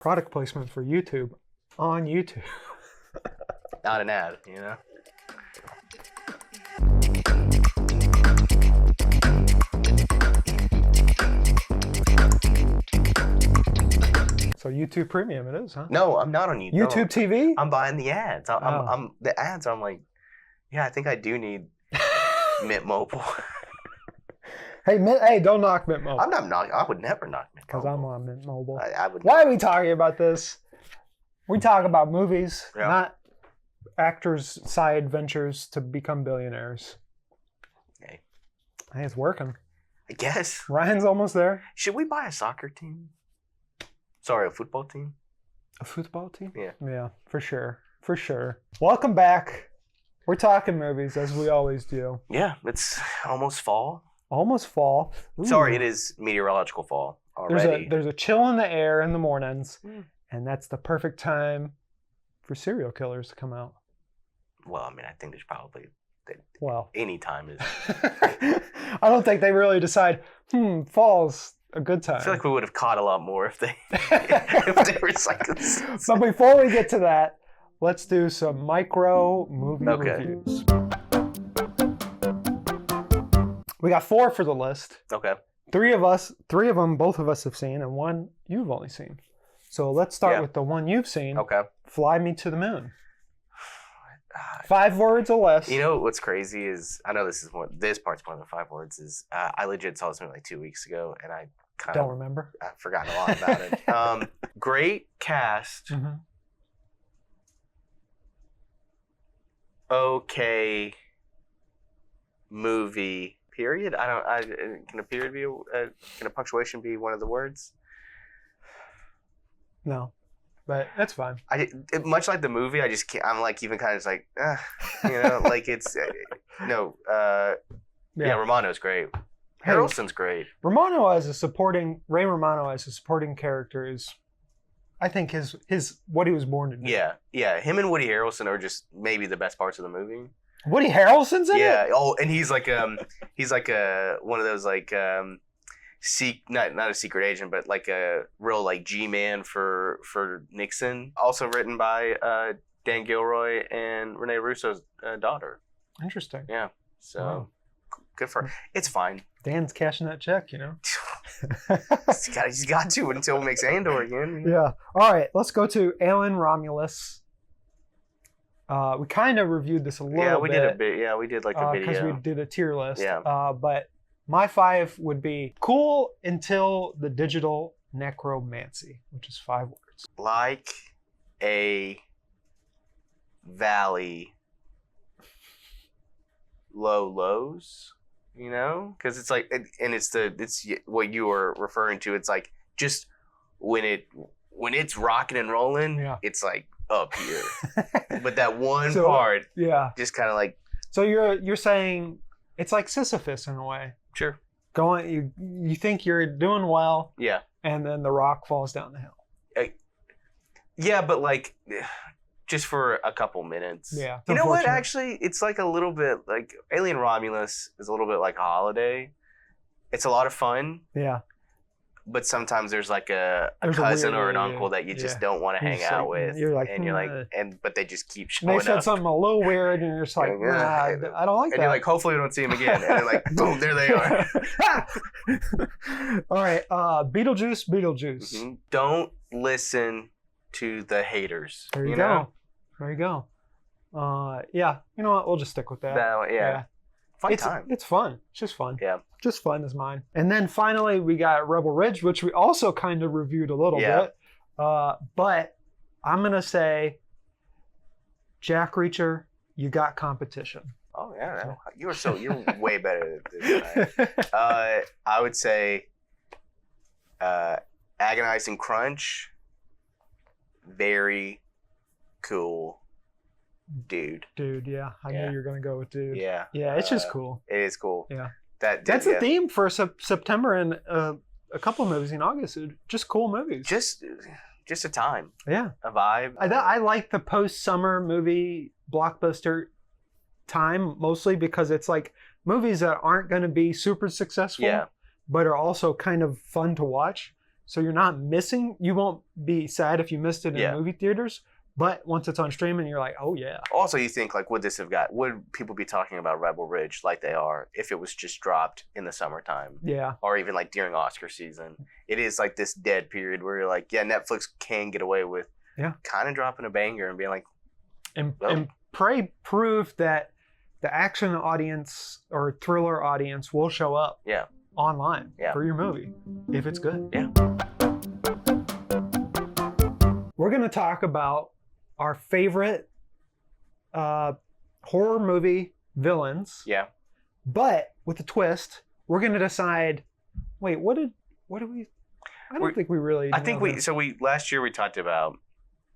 Product placement for YouTube on YouTube. Not an ad, you know? So YouTube Premium it is, huh? No, I'm not on YouTube. YouTube TV? I'm buying the ads. I'm the ads. I'm like, yeah, I think I do need Mint Mobile. Hey, don't knock Mint Mobile. I'm not knocking. I would never knock Mint Mobile. Because I'm on Mint Mobile. I would. Why are we talking about this? We talk about movies, Yeah. not actors' side ventures to become billionaires. Okay. Hey, it's working. I guess. Ryan's almost there. Should we buy a soccer team? Sorry, a football team? A football team? Yeah. Yeah, for sure. For sure. Welcome back. We're talking movies, as we always do. Yeah, it's almost fall. Almost fall. Ooh. Sorry, it is meteorological fall already. There's a chill in the air in the mornings, Mm. and that's the perfect time for serial killers to come out. Well, I mean, I think there's probably Well, any time is. I don't think they really decide, fall's a good time. I feel like we would have caught a lot more if they recycled. So before we get to that, let's do some micro movie reviews. We got 4 for the list. Okay. 3 of them, both of us have seen, and 1 you've only seen. So let's start with the one you've seen. Okay. Fly Me to the Moon. 5 words or less. You know what's crazy is, I know this part's more than 5 words, is I legit saw this movie like 2 weeks ago, and I kind Don't of remember. I've forgotten a lot about it. Great cast. Mm-hmm. Okay. Movie. Period. Can a period be? Can a punctuation be one of the words? No, but that's fine. Much like the movie, I just can't. I'm like even kind of just like, like it's yeah. Romano's great. Harrelson's great. Ray Romano as a supporting character is, I think, his what he was born to do. Yeah. Him and Woody Harrelson are just maybe the best parts of the movie. Woody Harrelson's in it? Yeah. Oh, and he's like one of those like not a secret agent, but like a real like G-man for Nixon. Also written by Dan Gilroy and Rene Russo's daughter. Interesting. Yeah. So Wow. Good for her. It's fine. Dan's cashing that check, you know. He's got to until he makes Andor again. Yeah. All right. Let's go to Alien Romulus. We kind of reviewed this a little bit. Yeah, we did a bit. Yeah, we did like a video. Because we did a tier list. Yeah. But my 5 would be cool until the digital necromancy, which is 5 words. Like a valley, low lows, you know? Because it's like, and it's what you were referring to. It's like just when it's rocking and rolling, Yeah. it's like up here. But that one So, part, Yeah. just kind of like, So you're saying it's like Sisyphus in a way. sure. You think you're doing well, Yeah. and then the rock falls down the hill. Yeah, but like just for a couple minutes. Yeah. You know what? Unfortunate. Actually, it's like a little bit like Alien Romulus is a little bit like a holiday. It's a lot of fun, Yeah. but sometimes there's like a There's a cousin weird- or an uncle that you just don't want to You're hang just out like- with. you're like, and you're like, but they just keep And showing they said up. something a little weird, and you're just like, Yeah. nah, I don't like And that. you're like, hopefully we don't see him again. And then like, boom, there they are. All right, Beetlejuice. Mhm. Don't listen to the haters. There you know? go. There you go. Yeah, you know what? We'll just stick with that. Yeah. Fun time. It's fun. It's just fun. Yeah. Just fun is mine. And then finally, we got Rebel Ridge, which we also kind of reviewed a little bit. But I'm going to say, Jack Reacher, you got competition. Oh yeah, you're way better than this than I. I would say, Agonizing Crunch, very cool, dude. Dude, yeah. I knew you were going to go with dude. Yeah. Yeah, it's just cool. It is cool. Yeah. That's the theme for September and a couple of movies in August. Just cool movies. Just a time, Yeah. a vibe. I like the post-summer movie blockbuster time mostly because it's like movies that aren't going to be super successful, Yeah. but are also kind of fun to watch. So you're not missing. You won't be sad if you missed it in movie theaters. But once it's on streaming, you're like, oh yeah. Also, you think like, would people be talking about Rebel Ridge like they are if it was just dropped in the summertime? Yeah. Or even like during Oscar season. It is like this dead period where you're like, yeah, Netflix can get away with kind of dropping a banger and being like, and Prey proved that the action audience or thriller audience will show up online for your movie if it's good. Yeah. We're going to talk about our favorite horror movie villains. Yeah. But with a twist, we're going to decide, wait, what do we I don't think we really last year we talked about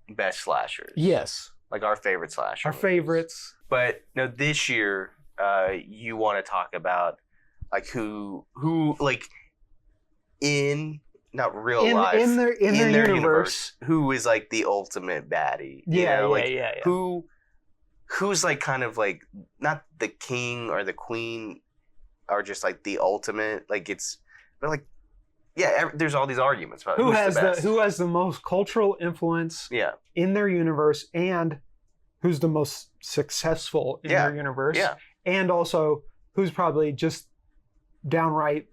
best slashers. Yes. Like our favorite slasher. Our favorites. But no, this year you want to talk about like who like in not real life in their universe, who is like the ultimate baddie. Who's like kind of like not the king or the queen or just like the ultimate, like it's but like there's all these arguments about who has the most cultural influence in their universe and who's the most successful in their universe. Yeah. And also who's probably just downright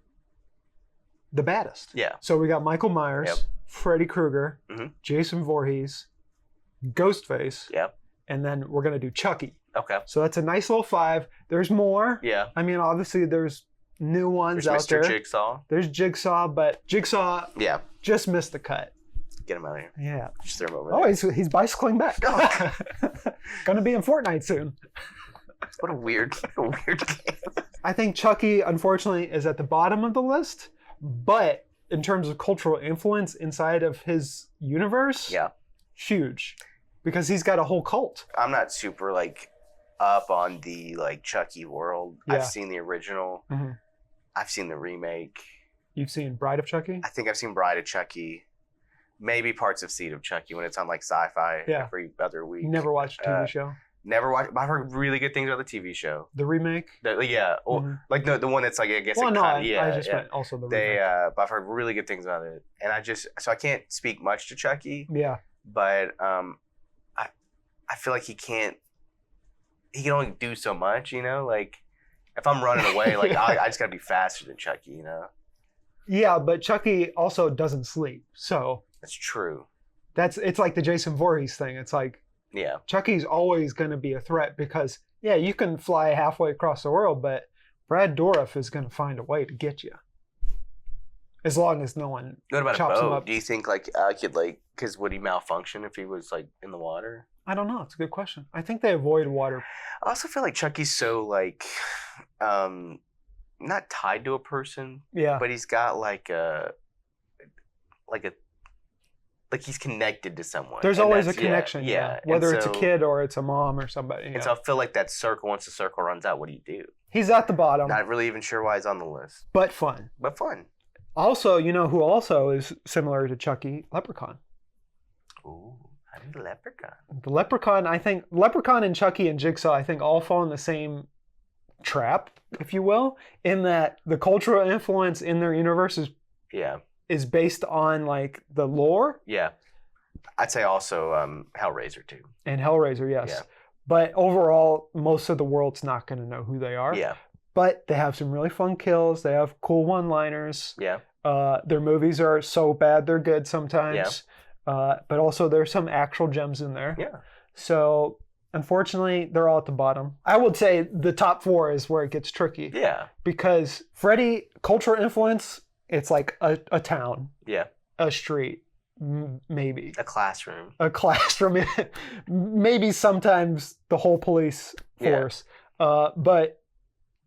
the baddest. Yeah. So we got Michael Myers, Freddy Krueger, Jason Voorhees, Ghostface. Yep. And then we're going to do Chucky. Okay. So that's a nice little 5. There's more. Yeah. I mean, obviously there's new ones there's out there. Mr. Jigsaw. There's Jigsaw, but Jigsaw just missed the cut. Get him out of here. Yeah. Just throw him over there. He's bicycling back. Going to be in Fortnite soon. What a weird game. I think Chucky, unfortunately, is at the bottom of the list. But in terms of cultural influence inside of his universe, huge. Because he's got a whole cult. I'm not super like up on the like Chucky world. Yeah. I've seen the original. Mm-hmm. I've seen the remake. You've seen Bride of Chucky? I think I've seen Bride of Chucky. Maybe parts of Seed of Chucky when it's on like Sci-Fi every other week. Never watched a TV show? Never watched. I've heard really good things about the TV show. The remake? Like the one that's like I guess. Well, I just meant also the remake. But I've heard really good things about it, and I can't speak much to Chucky. Yeah. But I feel like he can only do so much, you know. Like if I'm running away, like I just gotta be faster than Chucky, you know. Yeah, but Chucky also doesn't sleep, so that's true. It's like the Jason Voorhees thing. It's like. Yeah. Chucky's always going to be a threat because, you can fly halfway across the world, but Brad Dourif is going to find a way to get you. As long as no one chops him up. Do you think, because would he malfunction if he was, in the water? I don't know. It's a good question. I think they avoid water. I also feel like Chucky's so, not tied to a person. Yeah. But he's got, he's connected to someone. There's always a connection, whether it's a kid or it's a mom or somebody. And so I feel like that circle, once the circle runs out, what do? He's at the bottom. Not really even sure why he's on the list. But fun. Also, you know who also is similar to Chucky? Leprechaun. Ooh, I need a Leprechaun. The Leprechaun, I think, Leprechaun and Chucky and Jigsaw, I think, all fall in the same trap, if you will, in that the cultural influence in their universe is based on the lore. Yeah. I'd say also Hellraiser too. And Hellraiser, yes. Yeah. But overall, most of the world's not going to know who they are. Yeah. But they have some really fun kills. They have cool one-liners. Yeah. Their movies are so bad they're good sometimes. Yeah. But also there's some actual gems in there. Yeah. So unfortunately, they're all at the bottom. I would say the top 4 is where it gets tricky. Yeah. Because Freddy, cultural influence, it's like a town. Yeah. A street, maybe. A classroom. Maybe sometimes the whole police force. Yeah. But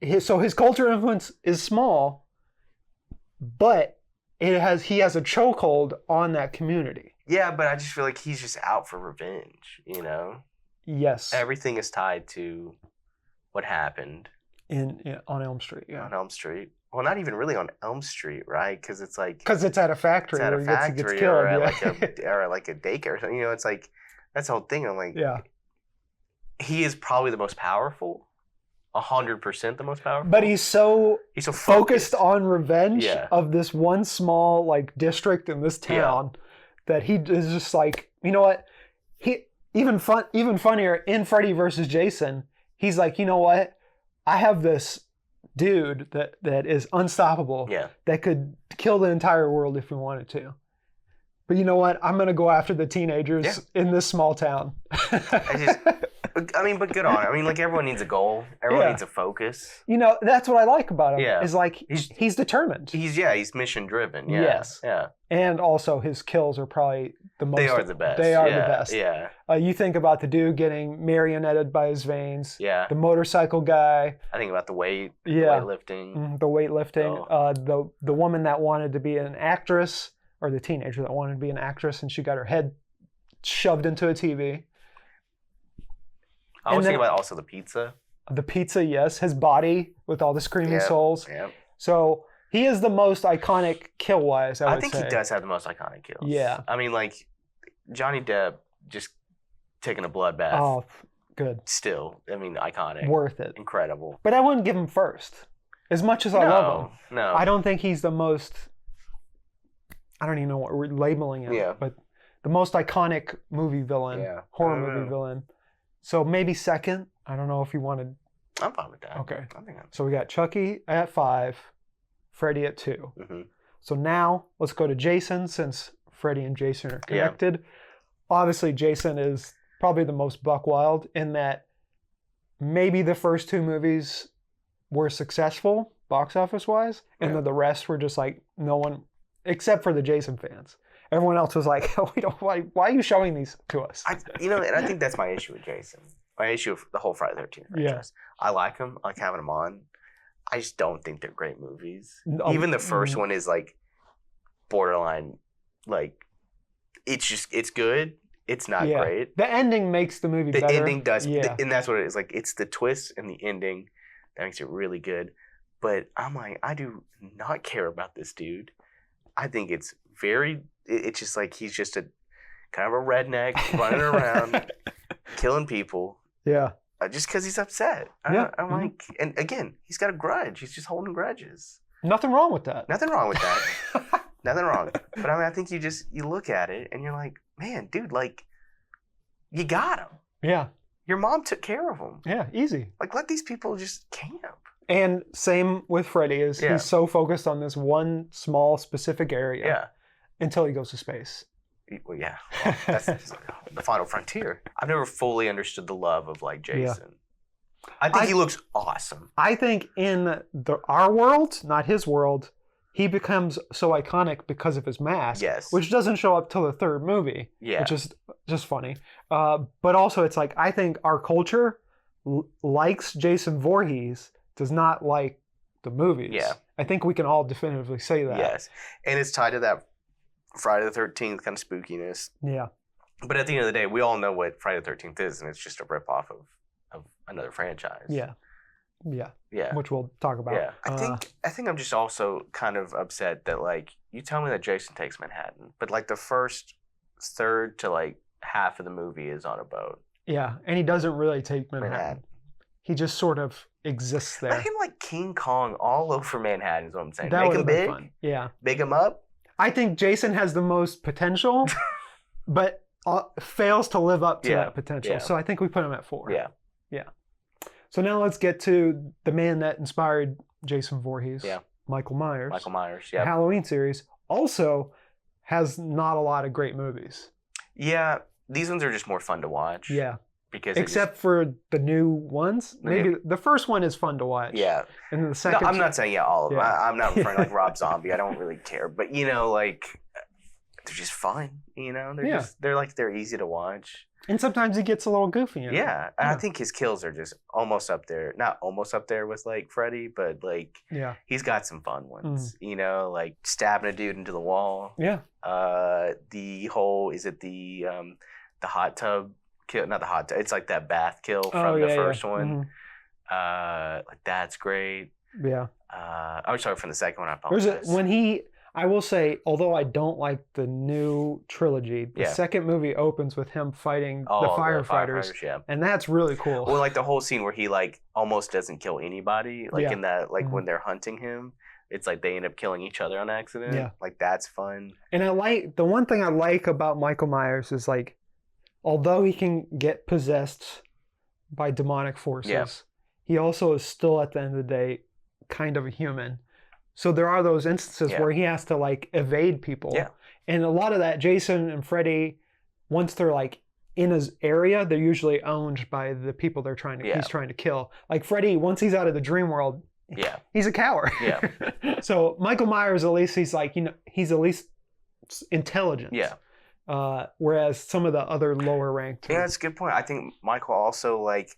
his cultural influence is small, but he has a chokehold on that community. Yeah, but I just feel like he's just out for revenge, you know? Yes. Everything is tied to what happened. On Elm Street, yeah. On Elm Street. Well, not even really on Elm Street, right? Because it's because it's at a factory where he gets killed. Or at like a daycare or something. You know, it's like, that's the whole thing. I'm like, he is probably the most powerful 100% the most powerful. But he's so focused on revenge of this one small like district in this town that he is just like, you know what? He even funnier in Freddy versus Jason. He's like, you know what? I have this dude that is unstoppable. Yeah. That could kill the entire world if we wanted to. But you know what? I'm gonna go after the teenagers in this small town. But good on him. I mean, like, everyone needs a goal. Everyone needs a focus. You know, that's what I like about him. Yeah. Is like he's determined. He's mission driven. Yeah. Yes. Yeah. And also his kills are probably the most. They are the best. They are the best. Yeah. You think about the dude getting marionetted by his veins. Yeah. The motorcycle guy. I think about the weightlifting. The weightlifting. Oh. The woman that wanted to be an actress, or the teenager that wanted to be an actress, and she got her head shoved into a TV. I was thinking about also the pizza. The pizza, yes. His body with all the screaming souls. Yep. So he is the most iconic kill-wise, I would think say. he does have the most iconic kills. Yeah. I mean, like, Johnny Depp just taking a bloodbath. Oh, good. Still, I mean, iconic. Worth it. Incredible. But I wouldn't give him first. As much as I love him. No. I don't think he's the most... I don't even know what we're labeling him. Yeah. But the most iconic movie villain. Yeah. Horror movie villain. So maybe second. I don't know if you wanted... I'm fine with that. Okay. I think So we got Chucky at 5, Freddy at 2. Mm-hmm. So now let's go to Jason, since Freddy and Jason are connected. Obviously, Jason is probably the most buck wild in that maybe the first 2 movies were successful box office wise, and then the rest were just like no one, except for the Jason fans. Everyone else was like, "We don't. Why are you showing these to us?" And I think that's my issue with Jason. My issue with the whole Friday the 13th franchise. I like them. I like having them on. I just don't think they're great movies. Even the first one is like borderline. Like, it's good. It's not great. The ending makes the movie better. The ending does, and that's what it is. Like, it's the twist and the ending that makes it really good. But I'm like, I do not care about this dude. I think it's it's just like he's just a kind of a redneck running around, killing people. Yeah. Just because he's upset. I'm like, and again, he's got a grudge. He's just holding grudges. Nothing wrong with that. Nothing wrong with that. Nothing wrong. But I mean, I think you look at it and you're like, man, dude, like, you got him. Yeah. Your mom took care of him. Yeah, easy. Like, let these people just camp. And same with Freddy, is he's so focused on this one small specific area until he goes to space. Well, yeah. Well, that's the final frontier. I've never fully understood the love of, like, Jason. Yeah. I think he looks awesome. I think in our world, not his world, he becomes so iconic because of his mask. Yes. Which doesn't show up till the 3rd movie. Yeah. Which is just funny. But also, it's like, I think our culture likes Jason Voorhees, does not like the movies. Yeah. I think we can all definitively say that. Yes. And it's tied to that Friday the 13th kind of spookiness. Yeah. But at the end of the day, we all know what Friday the 13th is, and it's just a ripoff of another franchise. Yeah. Yeah. Yeah. Which we'll talk about. Yeah. I think I'm just also kind of upset that, like, you tell me that Jason takes Manhattan, but like the first third to like half of the movie is on a boat. Yeah. And he doesn't really take Manhattan. He just sort of exists there. Let him like King Kong all over Manhattan is what I'm saying. That Make him big. Fun. Yeah. Big him up. I think Jason has the most potential, but fails to live up to that potential. Yeah. So I think we put him at 4. Yeah. Yeah. So now let's get to the man that inspired Jason Voorhees. Yeah. Michael Myers. Michael Myers, The Halloween series also has not a lot of great movies. Yeah. These ones are just more fun to watch. Yeah. Because except for the new ones. Maybe the first one is fun to watch. Yeah. And then the second... No, I'm not saying all of them. I'm not referring to like Rob Zombie. I don't really care. But, you know, like, they're just fun. You know? They're easy to watch. And sometimes he gets a little goofy. You know? Yeah. And I think his kills are just almost up there. Not almost up there with, like, Freddy, but, like, he's got some fun ones. You know, like stabbing a dude into the wall. Yeah. The whole... Is it the hot tub kill? Not the hot tub. It's like that bath kill from the first one. Mm-hmm. Like, that's great. Yeah. I'm sorry, from the second one. I apologize. When he... I will say, although I don't like the new trilogy, the second movie opens with him fighting the firefighters, and that's really cool. Well, like the whole scene where he like almost doesn't kill anybody, like in that, like when they're hunting him, it's like they end up killing each other on accident. Yeah, like that's fun. And I like the one thing I like about Michael Myers is like, although he can get possessed by demonic forces, he also is still at the end of the day kind of a human. So there are those instances where he has to like evade people. Yeah. And a lot of that, Jason and Freddy, once they're like in his area, they're usually owned by the people he's trying to kill. Like Freddy, once he's out of the dream world, he's a coward. Yeah. So Michael Myers, at least he's like, he's at least intelligent. Yeah. Whereas some of the other lower ranked. Yeah, that's a good point. I think Michael also, like,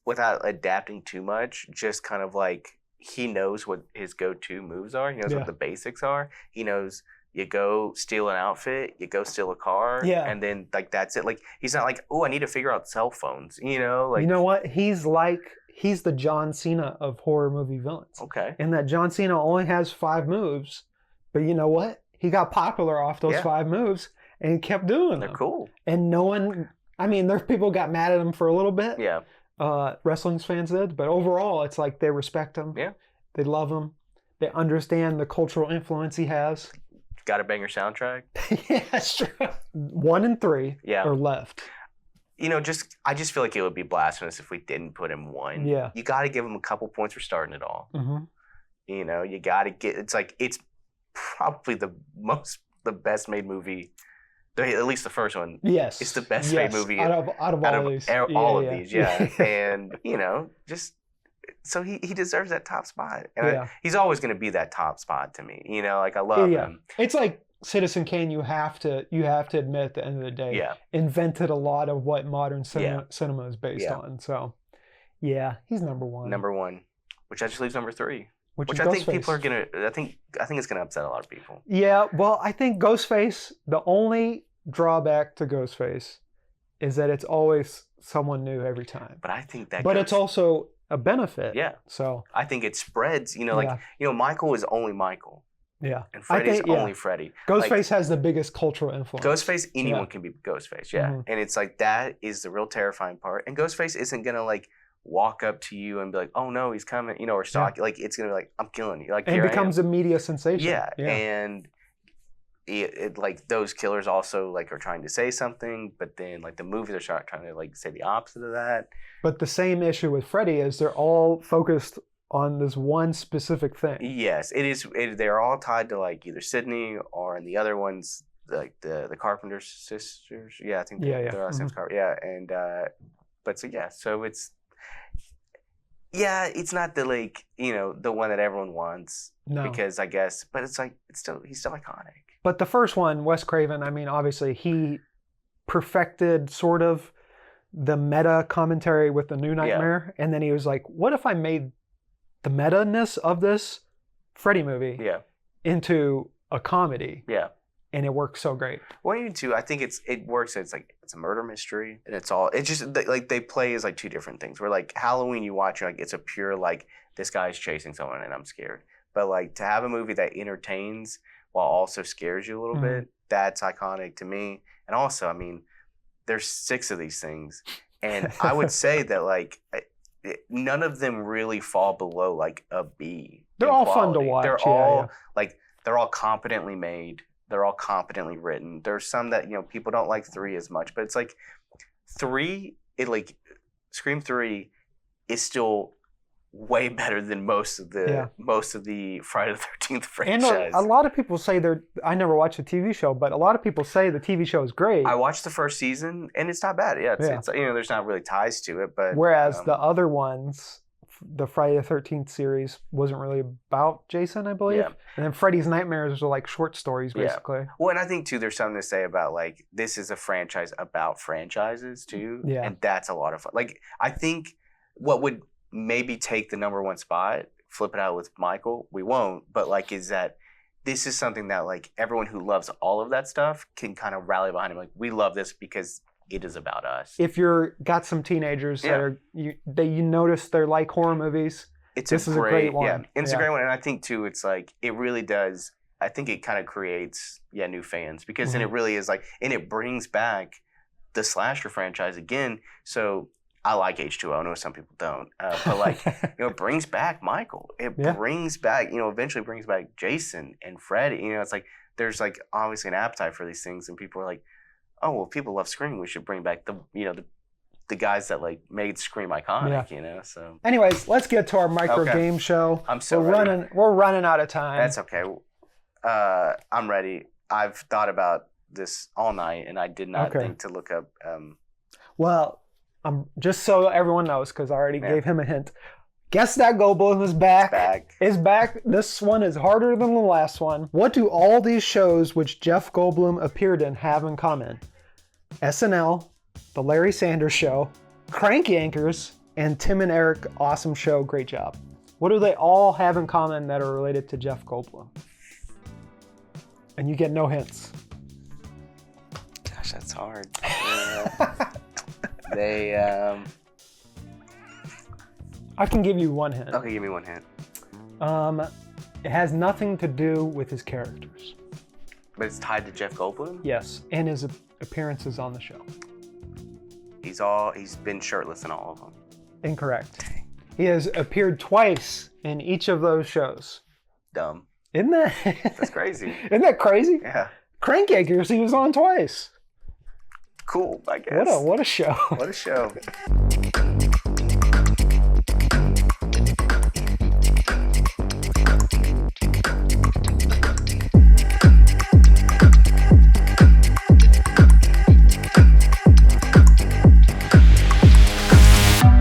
without adapting too much, just kind of like, he knows what his go-to moves are. He knows what the basics are. He knows you go steal an outfit, you go steal a car, and then like that's it. Like he's not like, oh, I need to figure out cell phones. Like, you know what? He's the John Cena of horror movie villains. Okay. And that John Cena only has 5 moves, but you know what? He got popular off those 5 moves. And he kept doing them. They're cool. And no one, I mean, there's people got mad at him for a little bit. Yeah. Wrestling fans did. But overall, it's like they respect him. Yeah. They love him. They understand the cultural influence he has. Got a banger soundtrack. Yeah, that's true. 1 and 3 are left. I just feel like it would be blasphemous if we didn't put him 1. Yeah. You got to give him a couple points for starting it all. Mm-hmm. You got to get, it's probably the best made movie. At least the first one. Yes. It's the best made movie out of all these. All of these, yeah. And, just so he deserves that top spot. And he's always going to be that top spot to me. Like I love him. It's like Citizen Kane, you have to admit at the end of the day, invented a lot of what modern cinema is based on. So, yeah, he's number 1. Number 1, which actually leaves number 3. Which I think people are gonna. I think it's gonna upset a lot of people. Yeah, well, I think Ghostface. The only drawback to Ghostface is that it's always someone new every time. But I think that. But it's also a benefit. Yeah. So I think it spreads. Michael is only Michael. Yeah. And Freddy's only Freddy. Ghostface has the biggest cultural influence. Ghostface, anyone can be Ghostface. Yeah. Mm-hmm. And it's like that is the real terrifying part. And Ghostface isn't gonna like walk up to you and be like, oh no, he's coming, or stalk you. Like it's gonna be like, I'm killing you. Like, and it becomes a media sensation. Yeah. And it like those killers also like are trying to say something, but then like the movies are trying to like say the opposite of that. But the same issue with Freddy is they're all focused on this one specific thing. Yes, it is. They're all tied to like either Sydney or in the other ones like the Carpenter sisters. Yeah, I think they're last name's Carpenter. Yeah, and but so it's. Yeah, it's not the like, the one that everyone wants. No. Because I guess, but it's like he's still iconic. But the first one, Wes Craven, I mean, obviously he perfected sort of the meta commentary with the New Nightmare, and then he was like, what if I made the meta-ness of this Freddy movie into a comedy? Yeah. And it works so great. Well, even too, I think it works. It's like it's a murder mystery, and it's just like they play as like 2 different things. Where like Halloween, you watch like it's a pure like this guy's chasing someone and I'm scared. But like to have a movie that entertains while also scares you a little bit, that's iconic to me. And also, I mean, there's 6 of these things, and I would say that like none of them really fall below like a B. They're all fun to watch. They're all like they're all competently made. They're all competently written. There's some that, people don't like 3 as much, but it's like 3, Scream 3 is still way better than most of the Friday the 13th franchise. And a lot of people say I never watched the TV show, but a lot of people say the TV show is great. I watched the first season and it's not bad. Yeah, it's there's not really ties to it, but whereas the other ones, the Friday the 13th series wasn't really about Jason, I believe. Yeah. And then Freddy's Nightmares are like short stories, basically. Yeah. Well, and I think, too, there's something to say about, like, this is a franchise about franchises, too. Yeah. And that's a lot of fun. Like, I think what would maybe take the number 1 spot, flip it out with Michael, we won't, but, like, is that this is something that, like, everyone who loves all of that stuff can kind of rally behind him. Like, we love this because it is about us. If you're got some teenagers that are you notice they're like horror movies, this is a great one. Yeah, it's a great one, and I think too, it's like it really does I think it kind of creates new fans, because then it really is like, and it brings back the slasher franchise again. So I like H2O. I know some people don't, but like it brings back Michael. It brings back eventually brings back Jason and Freddy. It's like there's like obviously an appetite for these things, and people are like, oh well, people love Scream. We should bring back the guys that like made Scream iconic. So anyways, let's get to our micro game show. I'm so ready. We're running out of time. That's okay. I'm ready. I've thought about this all night, and I did not think to look up. Well, just so everyone knows, because I already gave him a hint. Guess That Goldblum is back. Is back. This one is harder than the last one. What do all these shows which Jeff Goldblum appeared in have in common? SNL, The Larry Sanders Show, Crank Yankers, and Tim and Eric Awesome Show, Great Job. What do they all have in common that are related to Jeff Goldblum? And you get no hints. Gosh, that's hard. They I can give you one hint. Okay, give me one hint. It has nothing to do with his characters. But it's tied to Jeff Goldblum? Yes, and his appearances on the show. He's been shirtless in all of them. Incorrect. He has appeared twice in each of those shows. Dumb. Isn't that? That's crazy. Isn't that crazy? Yeah. Crank Yankers, he was on twice. Cool, I guess. What a show. What a show.